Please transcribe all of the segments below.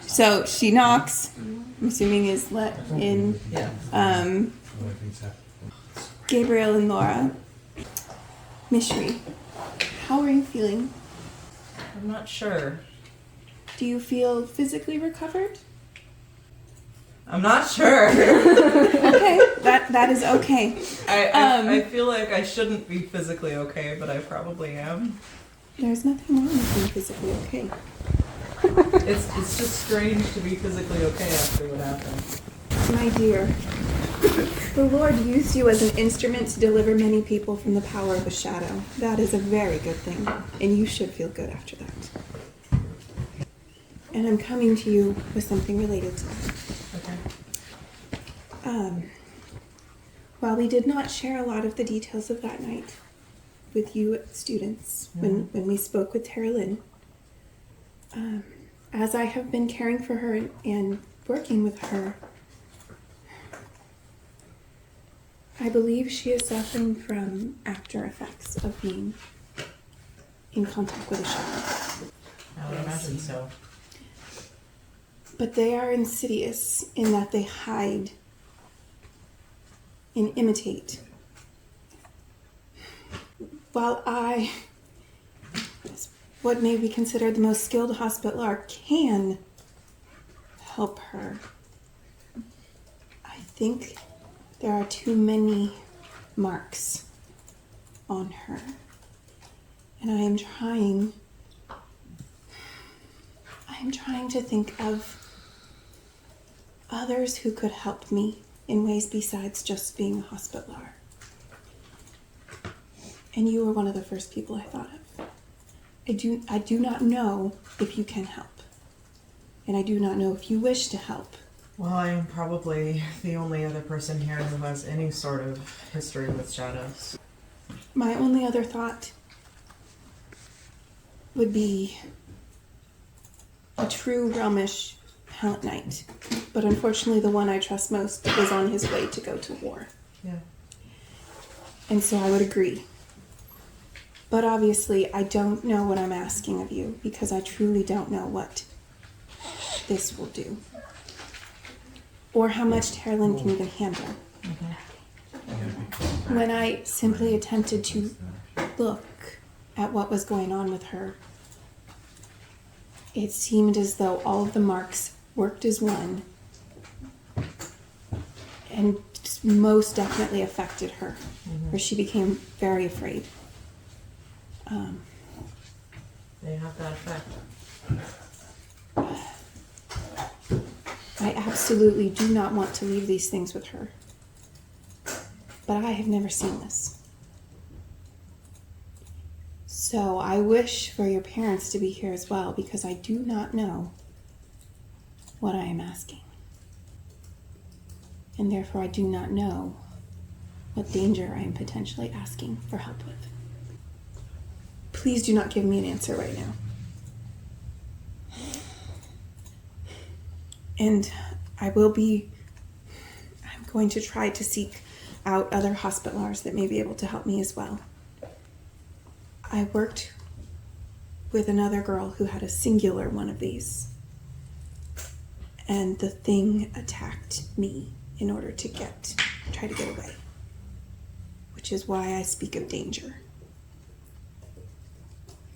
So she knocks. I'm assuming is let in. Yeah. Gabriel and Laura. Mishri, how are you feeling? I'm not sure. Do you feel physically recovered? I'm not sure. Okay, that is okay. I feel like I shouldn't be physically okay, but I probably am. There's nothing wrong with being physically okay. It's just strange to be physically okay after what happened. My dear, the Lord used you as an instrument to deliver many people from the power of the shadow. That is a very good thing, and you should feel good after that. And I'm coming to you with something related to that. Okay. While we did not share a lot of the details of that night with you students, when we spoke with Theraline, as I have been caring for her and working with her, I believe she is suffering from after effects of being in contact with a shadow. I would imagine so. But they are insidious in that they hide and imitate. While I, as what may be considered the most skilled hospitaler, can help her, I think there are too many marks on her. And I am trying to think of others who could help me in ways besides just being a hospitaler. And you were one of the first people I thought of. I do not know if you can help. And I do not know if you wish to help. Well, I am probably the only other person here who has any sort of history with shadows. My only other thought would be a true Realmish Pallet Knight. But unfortunately, the one I trust most is on his way to go to war. Yeah. And so I would agree. But obviously, I don't know what I'm asking of you because I truly don't know what this will do. Or how much Theraline can even handle. Mm-hmm. When I simply attempted to look at what was going on with her, it seemed as though all of the marks worked as one and most definitely affected her, where she became very afraid. They have that effect. I absolutely do not want to leave these things with her. But I have never seen this. So I wish for your parents to be here as well because I do not know what I am asking. And therefore I do not know what danger I am potentially asking for help with. Please do not give me an answer right now. And I'm going to try to seek out other hospitalers that may be able to help me as well. I worked with another girl who had a singular one of these. And the thing attacked me in order to try to get away. Which is why I speak of danger.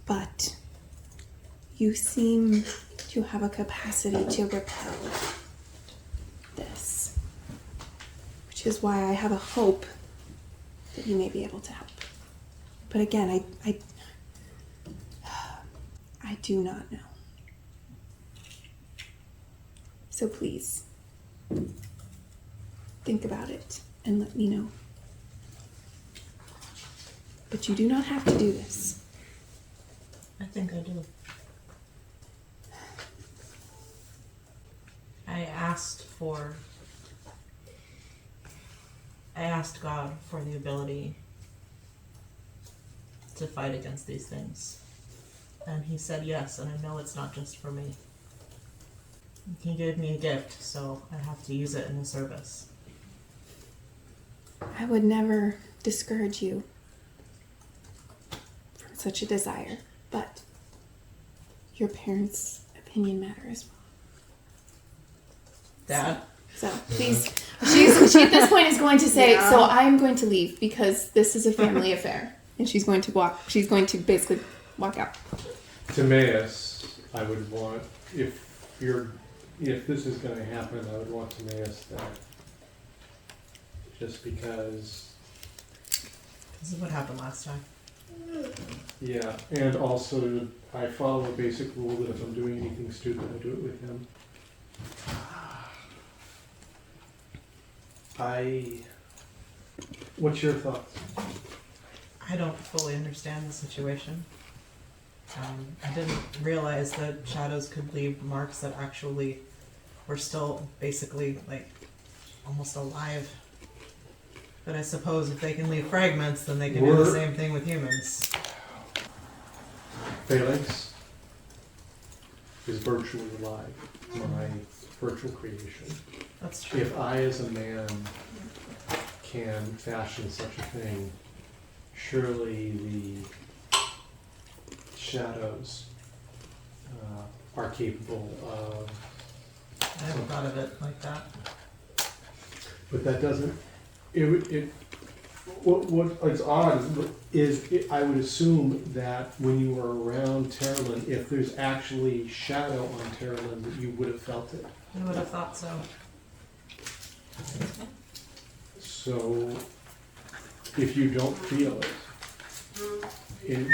But you seem to have a capacity to repel this. Which is why I have a hope that you may be able to help. But again, I do not know. So please, think about it and let me know. But you do not have to do this. I think I do. I asked God for the ability to fight against these things. And he said yes, and I know it's not just for me. He gave me a gift, so I have to use it in the service. I would never discourage you from such a desire, but your parents' opinion matter as well. Dad. So please, she at this point is going to say, so I am going to leave because this is a family affair. And she's going to basically walk out. Timaeus, I would want, if this is going to happen, I would want Timaeus there. Just because. This is what happened last time. Yeah, and also I follow a basic rule that if I'm doing anything stupid, I do it with him. What's your thoughts? I don't fully understand the situation. I didn't realize that shadows could leave marks that actually were still basically like almost alive. But I suppose if they can leave fragments, then they can do the same thing with humans. Phalanx is virtually alive, my virtual creation. That's true. If I as a man can fashion such a thing, surely the shadows are capable of. I haven't thought of it like that. But that doesn't. What's odd is I would assume that when you were around Theraline, if there's actually shadow on Theraline, that you would have felt it. I would have thought so. So, if you don't feel it,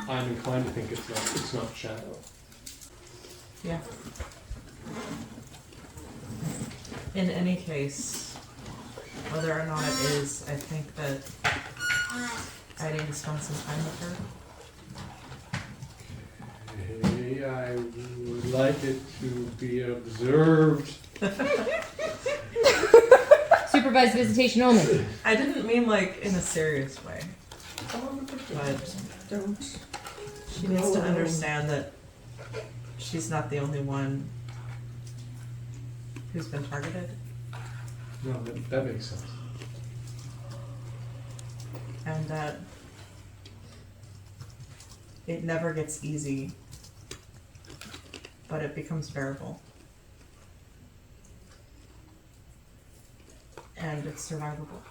I'm inclined to think it's not shadow. Yeah. In any case, whether or not it is, I think that I need to spend some time with her. Hey, I would like it to be observed. Supervised visitation only. I didn't mean like in a serious way, but Don't. she needs to understand that she's not the only one who's been targeted, No, that makes sense. and that it never gets easy, but it becomes bearable. And it's survivable.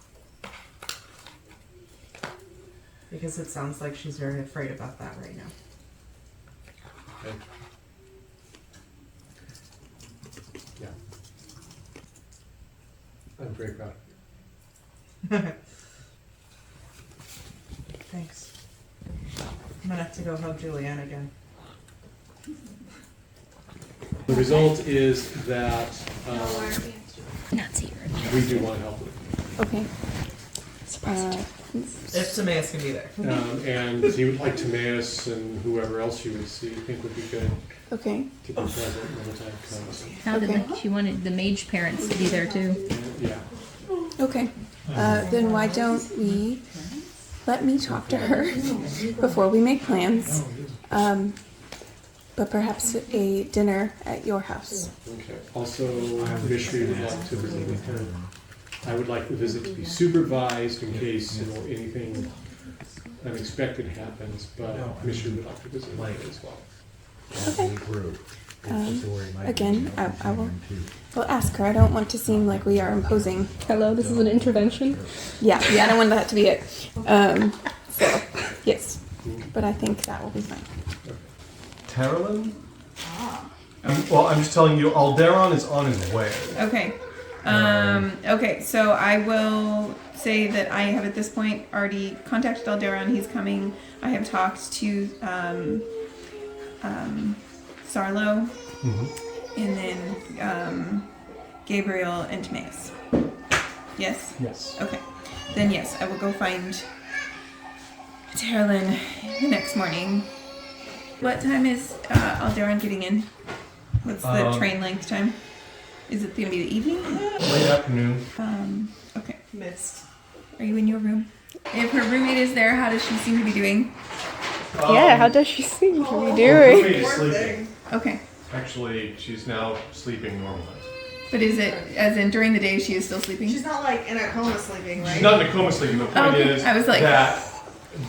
Because it sounds like she's very afraid about that right now. Okay. Yeah. I'm very proud of you. Thanks. I'm gonna have to go hug Julianne again. The result is that we do want to help with Okay. If Timaeus can be there. and he would like Timaeus and whoever else you would think would be good Okay. to be present when the time comes. How did Okay. she wanted the mage parents to be there too. And, yeah. Okay. Then why don't we let me talk to her before we make plans? But perhaps a dinner at your house. Okay. Also, Mishri would like to visit with her. I would like the visit to be supervised in case anything unexpected happens, but Mishri would like to visit with her as well. Okay. Again, I will ask her. I don't want to seem like we are imposing. Hello, this is an intervention. Yeah, I don't want that to be it. So, yes. But I think that will be fine. Theraline? Well, I'm just telling you, Alderon is on his way. Okay. Okay, so I will say that I have at this point already contacted Alderon. He's coming. I have talked to Sarlo, and then Gabriel and Timaeus. Yes? Yes. Okay. Then yes, I will go find Theraline the next morning. What time is Alderon getting in? What's the train length time? Is it going to be the evening? Late afternoon. Okay. Missed. Are you in your room? If her roommate is there, how does she seem to be doing? Yeah, how does she seem to be Roommate doing? is sleeping. Okay. Actually, she's now sleeping normally. But is it, as in during the day, she is still sleeping? She's not like in a coma sleeping, right? She's not in a coma sleeping. The point Okay. is I was like- that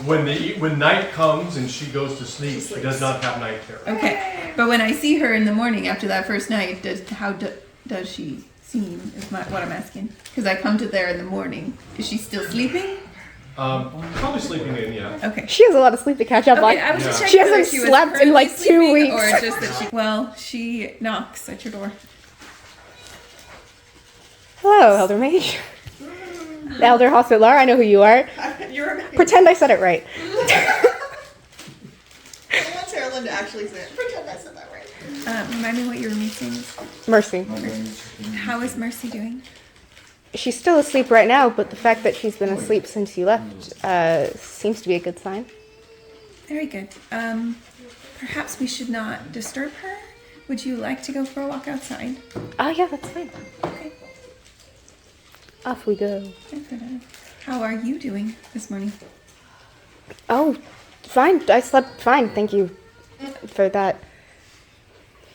when night comes and she goes to sleep, she does not have night terror. Okay. But when I see her in the morning after that first night, does she scene is what I'm asking. Because I come to there in the morning. Is she still sleeping? Probably sleeping in, yeah. Okay. She has a lot of sleep to catch up on. Okay, I was just Yeah. checking She whether hasn't she was slept in, like, 2 currently weeks. sleeping Or just that she... Well, she knocks at your door. Hello, Elder Mage. Elder Hospitaller, I know who you are. You're Pretend I said it right. I want Teraline to actually say it. Pretend I said that right. Remind me what your roommate's name is. Mercy. How is Mercy doing? She's still asleep right now, but the fact that she's been asleep since you left seems to be a good sign. Very good. Perhaps we should not disturb her. Would you like to go for a walk outside? Oh, yeah, that's fine. Okay. Off we go. Good for that. How are you doing this morning? Oh, fine. I slept fine. Thank you for that.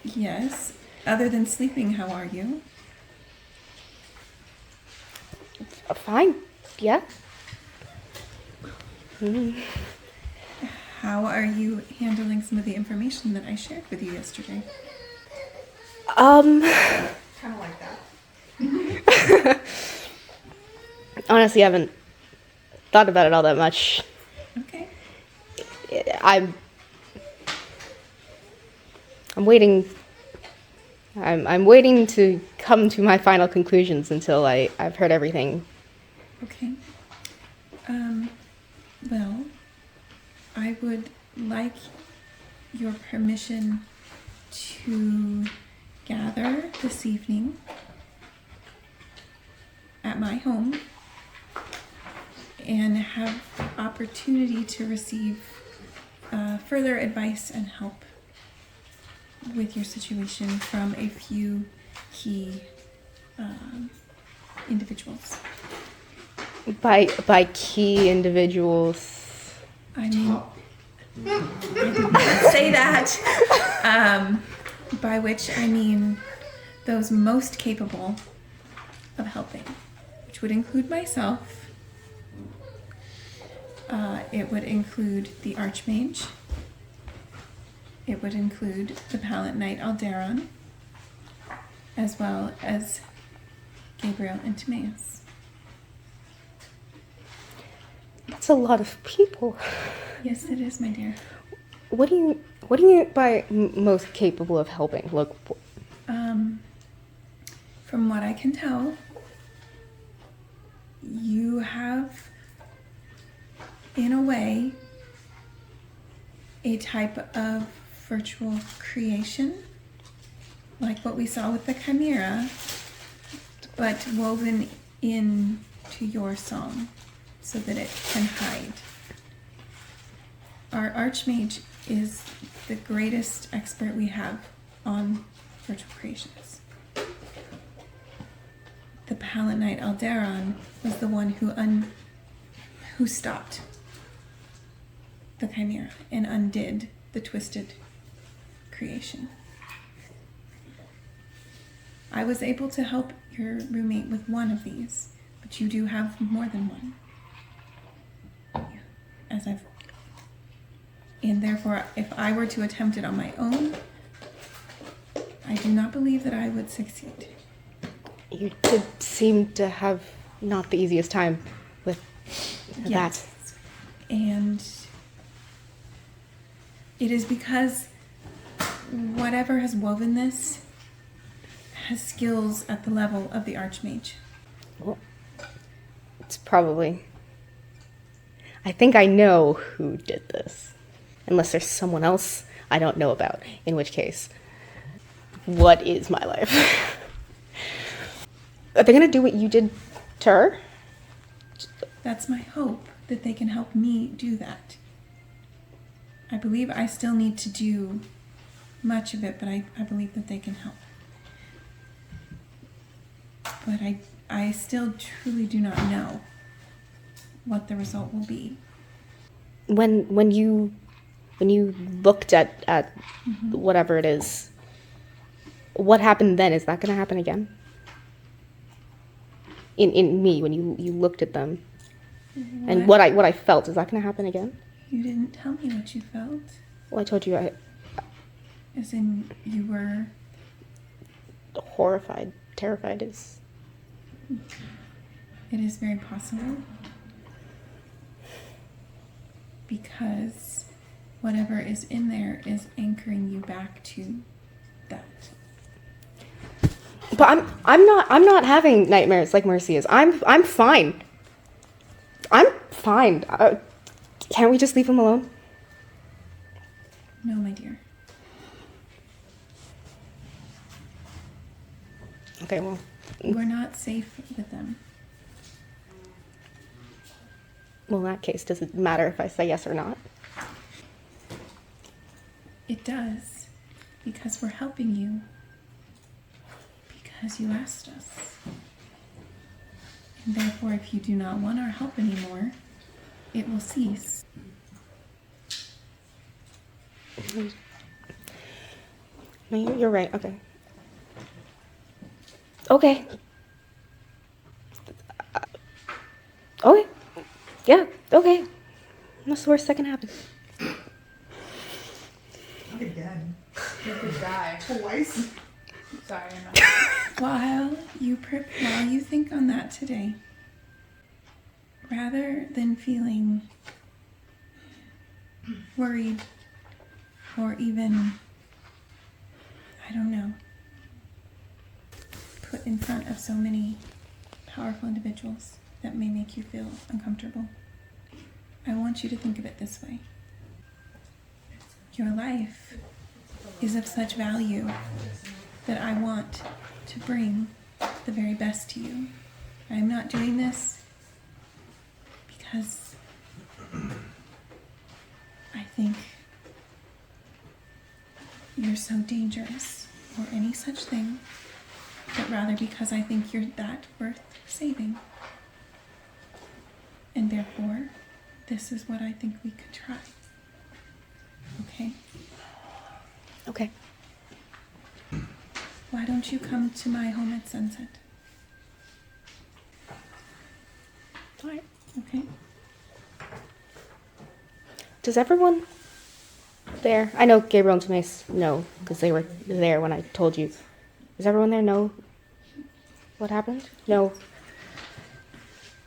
Yes. Other than sleeping, how are you? Fine. Yeah. How are you handling some of the information that I shared with you yesterday? Kind of like that. Honestly, I haven't thought about it all that much. Okay. I'm waiting. I'm waiting to come to my final conclusions until I've heard everything. Okay. Well, I would like your permission to gather this evening at my home and have opportunity to receive further advice and help with your situation from a few key individuals. By key individuals. I mean, I did not say that. By which I mean those most capable of helping, which would include myself. It would include the Archmage. It would include the Palette Knight Alderon, as well as Gabriel and Timaeus. That's a lot of people. Yes, it is, my dear. What do you mean by most capable of helping? Look, From what I can tell, you have, in a way, a type of virtual creation, like what we saw with the Chimera, but woven into your song so that it can hide. Our Archmage is the greatest expert we have on virtual creations. The Palette Knight Alderon was the one who stopped the Chimera and undid the twisted creation. I was able to help your roommate with one of these, but you do have more than one. And therefore, if I were to attempt it on my own, I do not believe that I would succeed. you did seem to have not the easiest time with that. And it is because whatever has woven this has skills at the level of the Archmage. Well, it's probably... I think I know who did this. Unless there's someone else I don't know about. In which case, what is my life? Are they gonna do what you did to her? That's my hope, that they can help me do that. I believe I still need to do much of it, but I believe that they can help. But I still truly do not know what the result will be. When you looked at whatever it is, what happened then? Is that gonna happen again? In me, when you looked at them, and what I felt, is that gonna happen again? You didn't tell me what you felt. Well, I told you, As in, you were... horrified. terrified is. It is very possible. Because whatever is in there is anchoring you back to that. But I'm not having nightmares like Mercy is. I'm fine. I'm fine. Can't we just leave him alone? No, my dear. Okay, well, We're not safe with them. in that case, does it matter if I say yes or not? It does. Because we're helping you. Because you asked us. And therefore, if you do not want our help anymore, it will cease. No, you're right. Okay. Okay. Okay. Yeah, okay. What's the worst that can happen? Not again. You could die. Twice. Sorry, I'm not. While you think on that today, rather than feeling worried or even, I don't know, put in front of so many powerful individuals that may make you feel uncomfortable, I want you to think of it this way. Your life is of such value that I want to bring the very best to you. I am not doing this because I think you're so dangerous or any such thing, but rather because I think you're that worth saving. And therefore, this is what I think we could try. Okay? Okay. Why don't you come to my home at sunset? All right. Okay? Does everyone there, I know Gabriel and Tomas know because they were there when I told you. Does everyone there know what happened? No.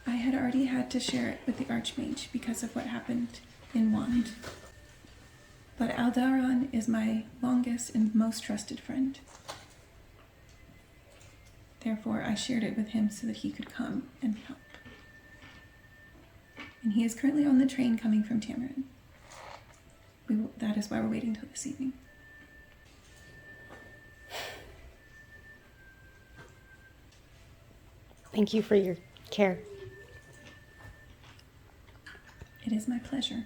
I had already had to share it with the Archmage because of what happened in Wand. But Aldaran is my longest and most trusted friend. Therefore, I shared it with him so that he could come and help. And he is currently on the train coming from Tamarin. That is why we're waiting till this evening. Thank you for your care. It is my pleasure.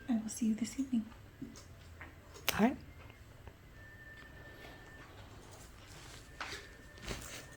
I will see you this evening. All right.